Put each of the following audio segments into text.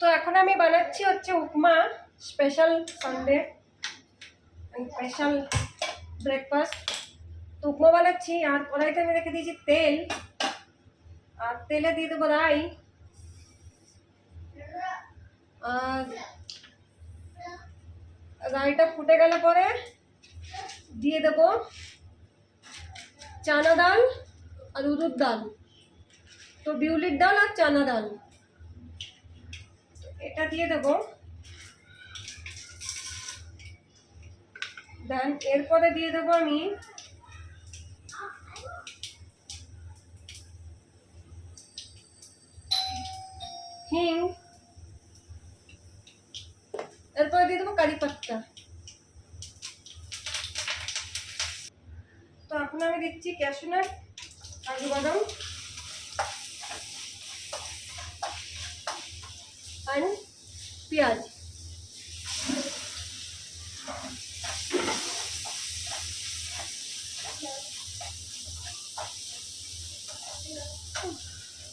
তো এখন আমি বানাচ্ছি হচ্ছে উপমা, স্পেশাল সানডে স্পেশাল ব্রেকফাস্ট। তো উপমা বানাচ্ছি আর কড়াইতে আমি রেখে দিয়েছি তেল, আর তেলে দিয়ে দেবো রাই, আর রাইটা ফুটে গেলে পরে দিয়ে দেবো চানা ডাল আর উড়দ ডাল, তো বিউলির ডাল আর চানা ডাল এটা দিয়ে দেবো। দেন এরপরে দিয়ে দেবো আমি হিং, এরপরে দিয়ে দেবো কারি পাত্তা। তো এখন আমি দিচ্ছি ক্যাশু নাট, কাজু বাদাম আর পেঁয়াজ।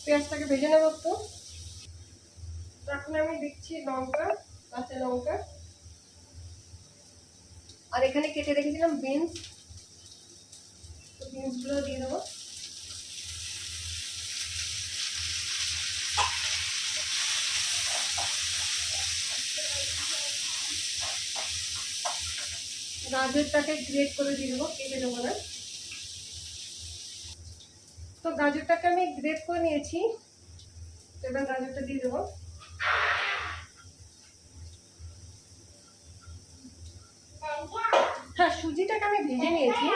পেঁয়াজটাকে ভেজে নেব একটু। এখন আমি দিচ্ছি লঙ্কা, কাঁচা লঙ্কা, আর এখানে কেটে রেখেছিলাম বিনস, তো বিনসগুলো দিয়ে দেবো। গাজরটাকে গ্রেট করে দিয়ে দেবো, কেটে দেবো না। তো গাজরটাকে আমি গ্রেট করে নিয়েছি, এবার গাজরটা দিয়ে দেবো। হ্যাঁ, সুজিটাকে আমি ভেজে নিয়েছি,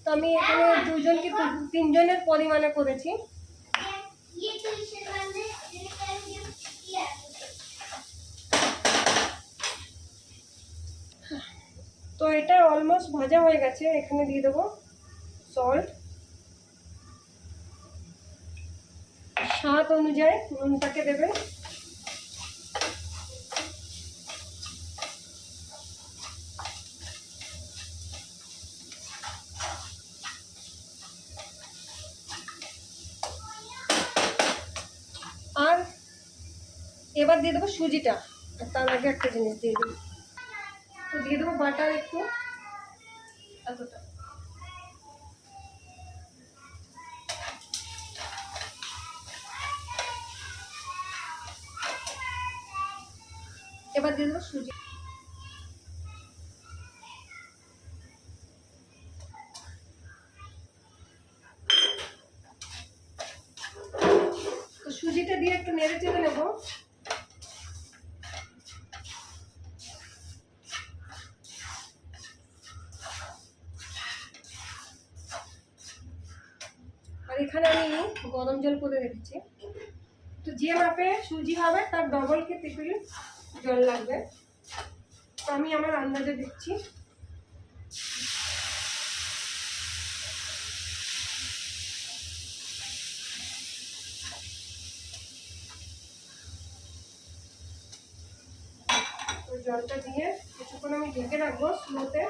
তো আমি এখানে দুজন কি তিনজনের পরিমাণে করেছি। তো এটা অলমোস্ট ভাজা হয়ে গেছে, এখানে দিয়ে দেবো সল্ট, স্বাদ অনুযায়ী নুনটাকে দেবেন। আর এবার দিয়ে দেবো সুজিটা, তার আগে একটা জিনিস দিয়ে দেবো, তো দিয়ে দেবো বাটার একটু, এতটা। এবার দিয়ে দেবো সুজি। তো সুজিটা দিয়ে একটু নেড়ে চেড়ে নেবো। আর এখানে আমি গরম জল করে রেখেছি, তো যে মাপে সুজি হবে তার ডবল কি ট্রিপল জল লাগবে, তো আমি আমার আন্দাজে দিচ্ছি। তো জলটা দিয়ে কিছুক্ষণ আমি ঢেকে রাখবো স্লোতে।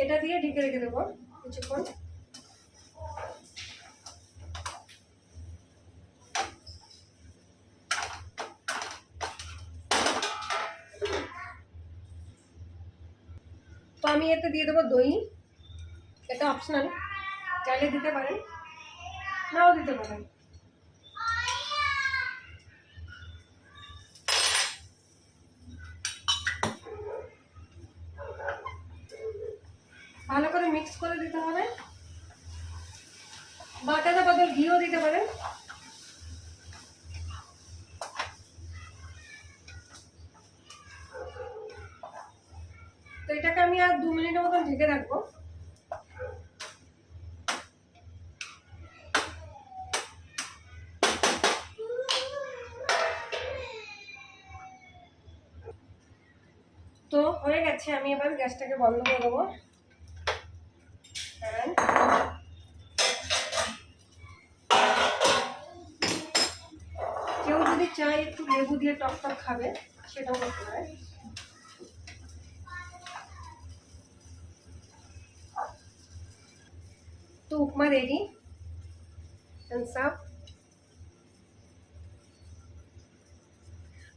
এটা দিয়ে ঢেকে রেখে দেবো কিছুক্ষণ। তো আমি এতে দিয়ে দেবো দই, এটা অপশনাল, চাইলে দিতে পারেন, নাও দিতে পারেন। ভালো করে মিক্স করে দিতে হবে, বাটারের বদল ঘিও দিতে পারেন। তো এটাকে আমি আর 2 মিনিটের মতন ঢেকে রাখবো। তো হয়ে গেছে, আমি এবার গ্যাসটাকে বন্ধ করে দেবো। কেউ যদি চায় একটু লেবু দিয়ে টক টক খাবে, সেটাও করতে পারে। তো উপমা রেডি,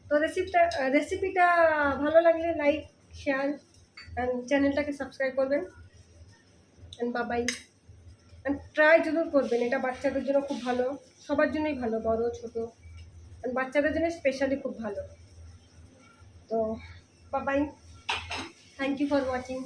তো রেসিপিটা ভালো লাগলে লাইক, শেয়ার অ্যান্ড চ্যানেলটাকে সাবস্ক্রাইব করবেন। অ্যান্ড বাবাই, অ্যান্ড ট্রাই জরুর করবেন, এটা বাচ্চাদের জন্য খুব ভালো, সবার জন্যই ভালো, বড় ছোটো, অ্যান্ড বাচ্চাদের জন্য স্পেশালি খুব ভালো। তো বাবাই, থ্যাংক ইউ ফর ওয়াচিং।